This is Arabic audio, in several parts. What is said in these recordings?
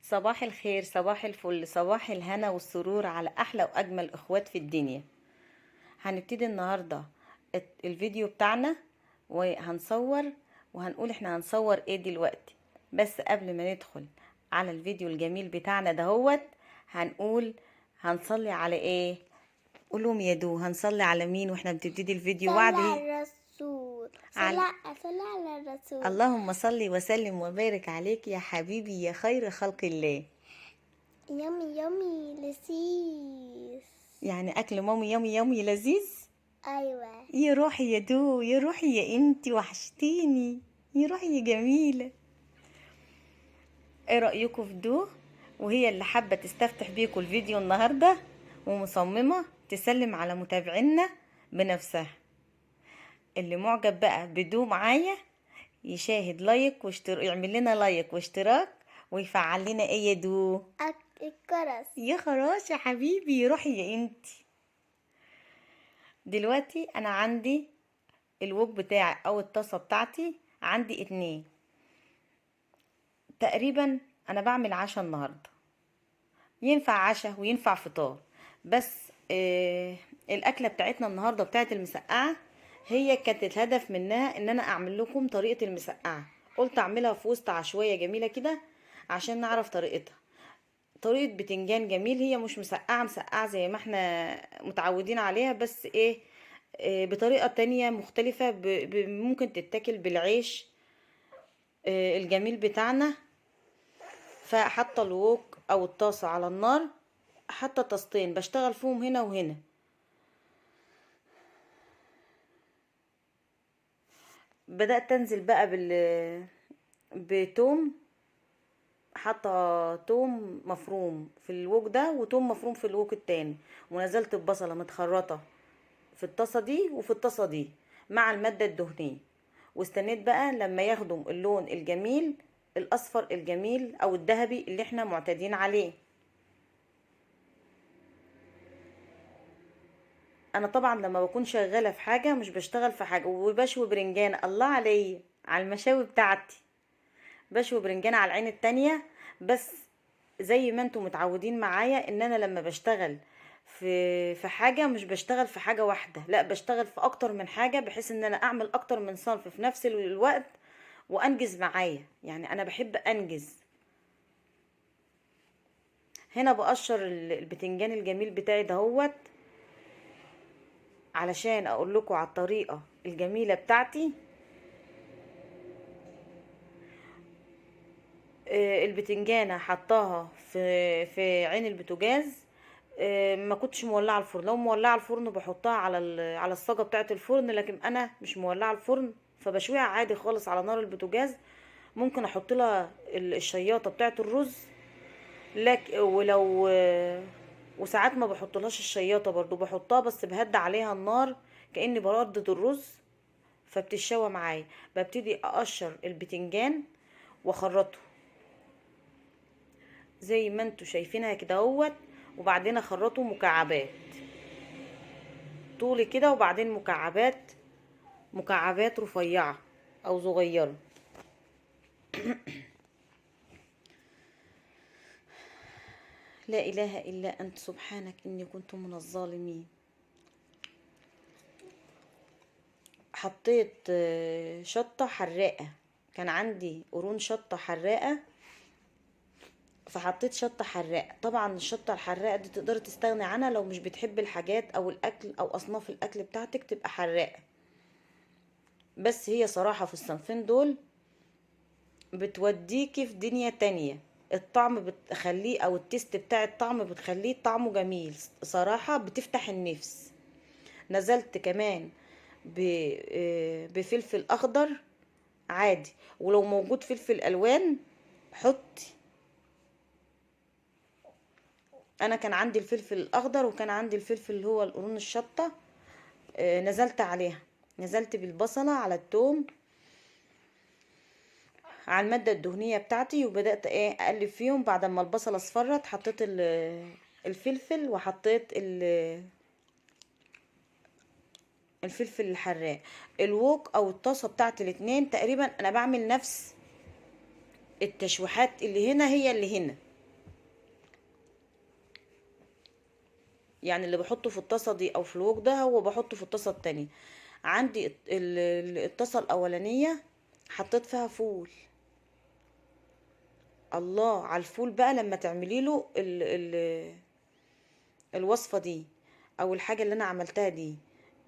صباح الخير، صباح الفل، صباح الهنا والسرور على احلى واجمل اخوات في الدنيا. هنبتدي النهارده الفيديو بتاعنا وهنصور وهنقول احنا هنصور ايه دلوقتي. بس قبل ما ندخل على الفيديو الجميل بتاعنا دهوت هنقول هنصلي على ايه. قولهم يا دو، هنصلي على مين واحنا بنبتدي الفيديو صلى وعد على ايه؟ الرسول. على صلى على الرسول. اللهم صل وسلم وبارك عليك يا حبيبي يا خير خلق الله. يمي يمي لذيذ. يعني اكل مامي يومي يومي لذيذ. ايوه. يا روحي يا دو، يا روحي يا انتي وحشتيني، يا روحي يا جميلة. ايه رأيكم في دو؟ وهي اللي حابة تستفتح بيكم الفيديو النهاردة ومصممة تسلم على متابعينا بنفسها. اللي معجب بقى بدو معايا يشاهد لايك يعمل لنا لايك واشتراك ويفعل لنا ايه يا دو؟ الكرز. يا خلاص يا حبيبي، يا روحي يا انتي. دلوقتي انا عندي الوك بتاعي او الطاسة بتاعتي، عندي 2 تقريبا. انا بعمل عشاء النهارده، ينفع عشاء وينفع فطار. بس الاكله بتاعتنا النهارده بتاعت المسقعه، هي كانت الهدف منها ان انا اعمل لكم طريقه المسقعه. قلت اعملها في وسط عشوائيه جميله كده عشان نعرف طريقتها. طريقه بتنجان جميل، هي مش مسقعه مسقعه زي ما احنا متعودين عليها، بس ايه، بطريقه تانية مختلفه، ممكن تتاكل بالعيش الجميل بتاعنا. فحاطه الوok او الطاسه على النار، حاطه طاستين بشتغل فيهم هنا وهنا. بدات انزل بقى بتوم، حاطه توم مفروم في الوok ده وتوم مفروم في الوك التاني، ونزلت ببصله متخرطه في الطاسه دي وفي الطاسه دي مع الماده الدهنيه. واستنيت بقى لما ياخدوا اللون الجميل الاصفر الجميل او الذهبي اللي احنا معتادين عليه. انا طبعا لما بكون شغاله في حاجه مش بشتغل في حاجه وبشوي برنجان، الله عليا على المشاوي بتاعتي، بشوي برنجان على العين التانية. بس زي ما انتم متعودين معايا ان انا لما بشتغل في حاجه مش بشتغل في حاجه واحده، لا بشتغل في اكتر من حاجه بحيث ان انا اعمل اكتر من صنف في نفس الوقت وانجز معايا. يعني انا بحب انجز. هنا بقشر البتنجان الجميل بتاعي دهوت علشان اقول لكم على الطريقه الجميله بتاعتي. البتنجانه حطاها في عين البوتاجاز. ما كنتش مولعه الفرن، لو مولعه الفرن بحطها على الصاجه بتاعه الفرن، لكن انا مش مولعه الفرن فبشويها عادي خالص على نار البوتاجاز. ممكن احط لها الشياطه بتاعه الرز، ولو وساعات ما بحطلهاش الشياطه برضو بحطها، بس بهدي عليها النار كاني بردد الرز فبتتشوى معايا. ببتدي اقشر البتنجان واخرطه زي ما انتوا شايفينها كده اهوت، وبعدين اخرطه مكعبات طولي كده، وبعدين مكعبات رفيعه او صغيره. لا اله الا انت سبحانك اني كنت من الظالمين. حطيت شطه حراقه، كان عندي قرون شطه حراقه فحطيت شطه حراقه. طبعا الشطه الحراقه دي تقدري تستغني عنها لو مش بتحبي الحاجات او الاكل او اصناف الاكل بتاعتك تبقى حراقه، بس هي صراحه في الصنفين دول بتوديكي في دنيا تانية. الطعم بتخليه او التيست بتاع الطعم بتخليه طعمه جميل صراحة، بتفتح النفس. نزلت كمان بفلفل اخضر عادي، ولو موجود فلفل الوان حطي. انا كان عندي الفلفل الاخضر وكان عندي الفلفل اللي هو القرون الشطة. نزلت عليها، نزلت بالبصلة على الثوم على المادة الدهنية بتاعتي، وبدأت اقلب فيهم. بعد ما البصلة اصفرت حطيت الفلفل وحطيت الفلفل الحراق. الوok او الطاسة بتاعت الاتنين تقريبا انا بعمل نفس التشويحات اللي هنا هي اللي هنا، يعني اللي بحطه في الطاسه دي او في الوك ده هو بحطه في الطاسه التانية. عندي الطاسه الاولانيه حطيت فيها فول. الله على الفول بقى لما تعملي له الوصفه دي او الحاجه اللي انا عملتها دي،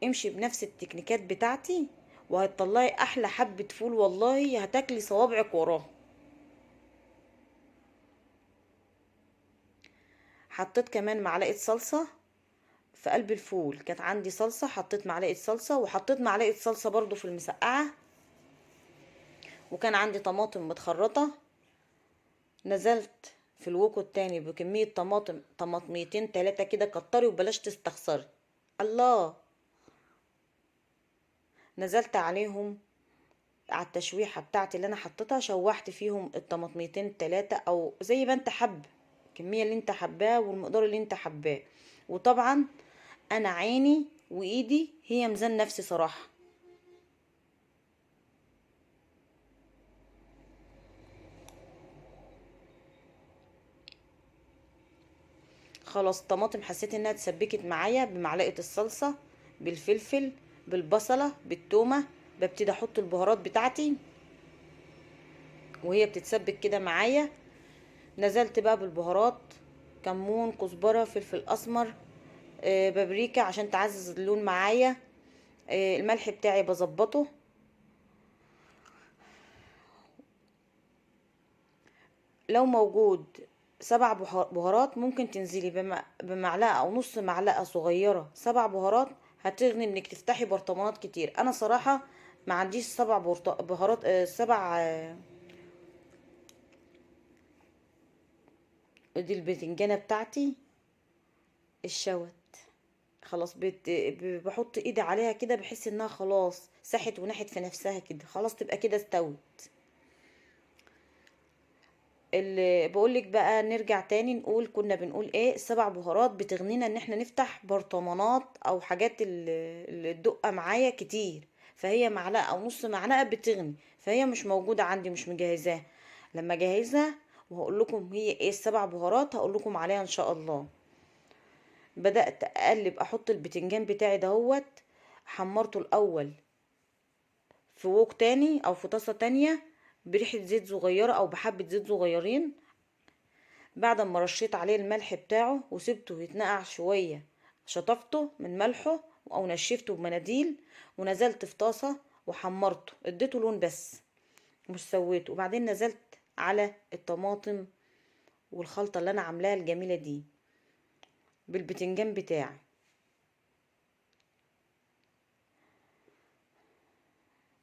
امشي بنفس التكنيكات بتاعتي وهتطلعي احلى حبه فول، والله هتاكلي صوابعك وراه. حطيت كمان معلقه صلصه في قلب الفول، كانت عندي صلصه حطيت معلقه صلصه، وحطيت معلقه صلصه برضو في المسقعه، وكان عندي طماطم متخرطه. نزلت في الوكو التاني بكميه طماطم، طماطميتين تلاتة كده، كتري وبلاش تستخسري. الله. نزلت عليهم على التشويحه بتاعتي اللي انا حطيتها، شوحت فيهم الطماطميتين تلاتة او زي ما انت حب، الكميه اللي انت حباه والمقدار اللي انت حباه. وطبعا انا عيني وايدي هي ميزان نفسي صراحه. خلاص الطماطم حسيت انها اتسبكت معايا بمعلقه الصلصه، بالفلفل، بالبصله، بالتومه. ببتدي احط البهارات بتاعتي وهي بتتسبك كده معايا. نزلت بقى بالبهارات، كمون، كزبره، فلفل اسمر، بابريكا عشان تعزز اللون معايا. الملح بتاعي بظبطه. لو موجود سبع بهارات ممكن تنزلي بمعلقه او نص معلقه صغيره سبع بهارات، هتغني انك تفتحي برطمانات كتير. انا صراحه ما عنديش سبع بهارات، سبع. دي البتنجانه بتاعتي الشوت. خلاص بحط ايدي عليها كده بحس انها خلاص ساحت ونحت في نفسها كده، خلاص تبقى كده استوت. اللي بقولك بقى نرجع تاني نقول كنا بنقول ايه، السبع بهارات بتغنينا ان احنا نفتح برطمانات او حاجات اللي الدقة معايا كتير. فهي معلقة او نص معلقة بتغني، فهي مش موجودة عندي، مش مجهزاها. لما اجهزها وهقول لكم هي ايه السبع بهارات هقول لكم عليها ان شاء الله. بدأت اقلب احط البتنجان بتاعي دهوت. حمرته الاول في ووك تاني او في طاسة تانية بريحة زيت صغيرة او بحبة زيت صغيرين. بعد ما رشيت عليه الملح بتاعه وسبته يتنقع شوية، شطفته من ملحه او نشفته بمناديل، ونزلت في طاسة وحمرته اديته لون بس مش سويته. وبعدين نزلت على الطماطم والخلطة اللي انا عاملاها الجميلة دي بالبتنجان بتاعي.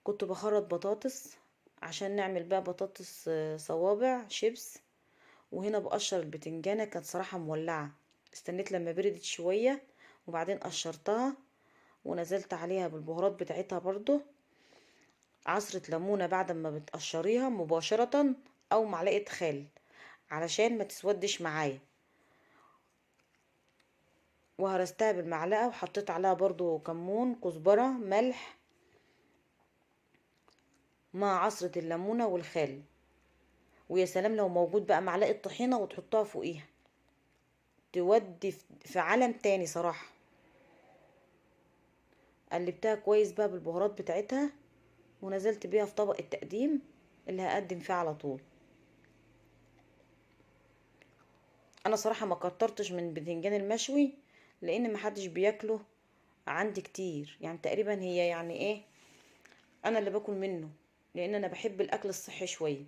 كنت بخرط بطاطس عشان نعمل بقى بطاطس صوابع شيبس. وهنا بقشر البتنجانة، كانت صراحة مولعة. استنيت لما بردت شوية وبعدين قشرتها ونزلت عليها بالبهارات بتاعتها برضو. عصرة ليمونة بعد ما بتقشريها مباشرة او معلقة خل علشان ما تسودش معايا. وهرستها بالمعلقة وحطيت عليها برضو كمون، كزبرة، ملح، مع عصرة الليمونة والخل. ويا سلام لو موجود بقى معلقة طحينة وتحطها فوقيها، تودي في عالم تاني صراحة. قلبتها كويس بقى بالبهارات بتاعتها ونزلت بيها في طبق التقديم اللي هقدم فيه على طول. انا صراحة ما كترتش من البتنجان المشوي لان محدش بياكله عندي كتير، يعني تقريبا هي يعني ايه، انا اللي باكل منه لان انا بحب الاكل الصحي شوية.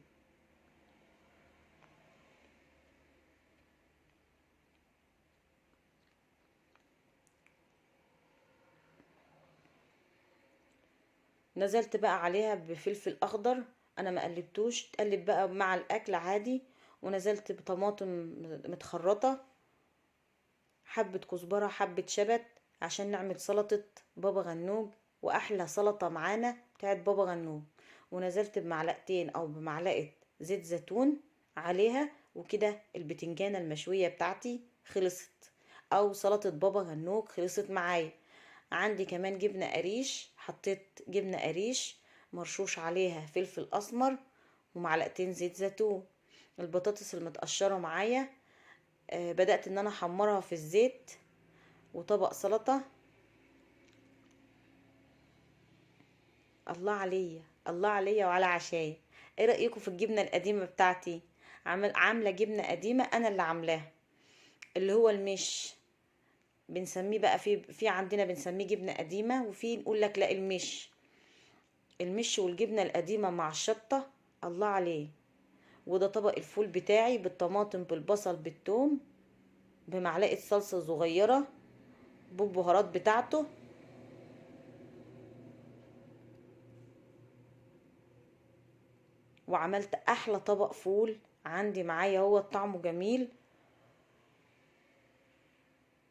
نزلت بقى عليها بفلفل اخضر، انا ما قلبتوش، تقلب بقى مع الاكل عادي. ونزلت بطماطم متخرطة، حبة كزبرة، حبة شبت، عشان نعمل سلطة بابا غنوج، واحلى سلطة معانا بتاعت بابا غنوج. ونزلت بمعلقتين او بمعلقة زيت زيتون عليها، وكده البتنجانة المشوية بتاعتي خلصت، او سلطة بابا غنوج خلصت معايا. عندي كمان جبنة قريش، حطيت جبنة قريش مرشوش عليها فلفل اسمر ومعلقتين زيت زيتون. البطاطس المتقشرة معايا بدأت ان انا احمرها في الزيت وطبق سلطة. الله عليا، الله عليا وعلى عشايا. ايه رأيكم في الجبنة القديمة بتاعتي؟ عاملة جبنة قديمة انا اللي عاملاها، اللي هو المش. بنسميه بقى في عندنا بنسميه جبنة قديمة، وفي نقول لك لا المش والجبنة القديمة مع الشطة. الله عليه. وده طبق الفول بتاعي بالطماطم بالبصل بالثوم، بمعلقة صلصة صغيرة، بالبهارات بتاعته. وعملت احلى طبق فول عندي معايا، هو طعمه جميل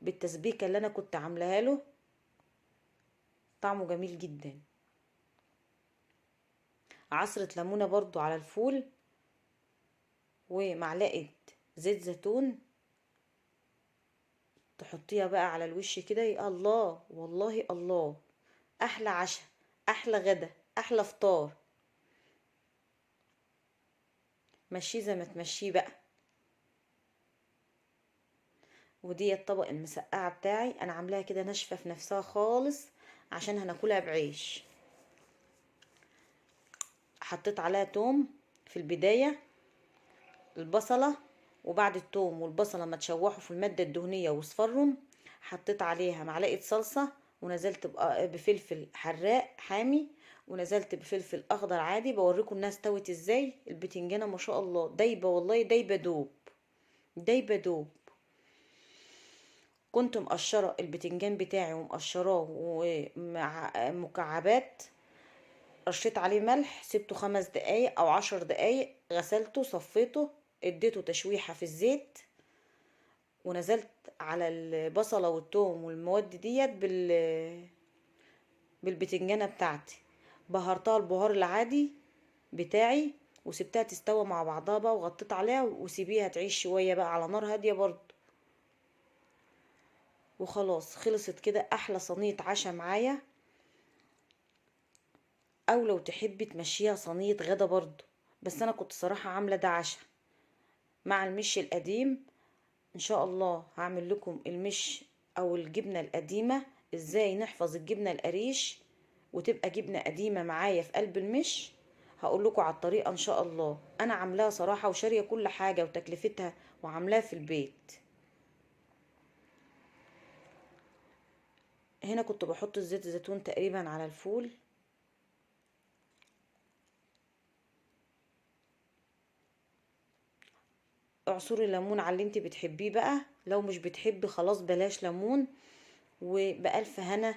بالتسبيكة اللي انا كنت عاملاها له، طعمه جميل جدا. عصرة ليمونة برضو على الفول، ومعلقة زيت زيتون تحطيها بقى على الوش كده. يا الله والله الله، احلى عشاء، احلى غدا، احلى فطار. مشيه زي ما تمشيه بقى. ودي الطبق المسقعة بتاعي، انا عاملاها كده ناشفة في نفسها خالص عشان هناكلها بعيش. حطيت عليها توم في البداية، البصلة، وبعد التوم والبصلة ما تشوحوا في المادة الدهنية واصفرهم، حطيت عليها معلقة صلصة، ونزلت بفلفل حراق حامي، ونزلت بفلفل اخضر عادي. بوريكم الناس استوت ازاي. البتنجانة ما شاء الله دايبة، والله دايبة دوب، دايبة دوب. كنت مقشرة البتنجان بتاعي ومقشراه ومكعبات، رشيت عليه ملح، سبته 5 دقايق او 10 دقايق، غسلته صفيته، اديته تشويحة في الزيت، ونزلت على البصلة والثوم والمواد ديت بالبتنجانة بتاعتي، بهرتها البهار العادي بتاعي، وسبتها تستوى مع بعضها بقى، وغطيت عليها وسيبيها تعيش شوية بقى على نار هادية برضو. وخلاص خلصت كده احلى صينية عشاء معايا. او لو تحبي تمشيها صينية غدا برضو، بس انا كنت صراحة عاملة ده عشاء مع المش القديم. ان شاء الله هعمل لكم المش او الجبنة القديمة، ازاي نحفظ الجبنة القريش وتبقى جبنة قديمة معايا في قلب المش. هقول لكم على الطريقة ان شاء الله. انا عاملاها صراحة وشارية كل حاجة وتكلفتها، وعاملاها في البيت. هنا كنت بحط الزيت الزيتون تقريبا على الفول. اعصري الليمون على اللي انت بتحبيه بقى، لو مش بتحبي خلاص بلاش ليمون. وبألف هنا،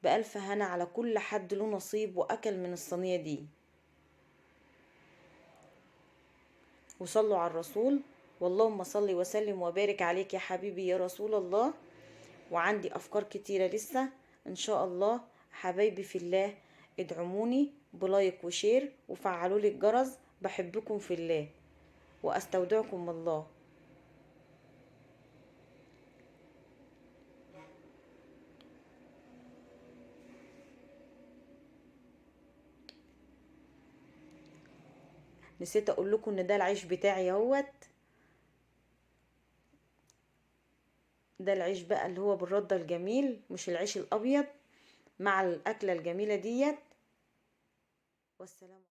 بألف هنا على كل حد له نصيب وأكل من الصينية دي. وصلوا على الرسول، واللهم صل وسلم وبارك عليك يا حبيبي يا رسول الله. وعندي أفكار كتيرة لسه إن شاء الله. حبايبي في الله، ادعموني بلايك وشير وفعلوا لي الجرس. بحبكم في الله وأستودعكم الله. نسيت أقول لكم إن ده العيش بتاعي اهوت. ده العيش بقى اللي هو بالردة الجميل، مش العيش الأبيض، مع الأكلة الجميلة ديت. والسلام.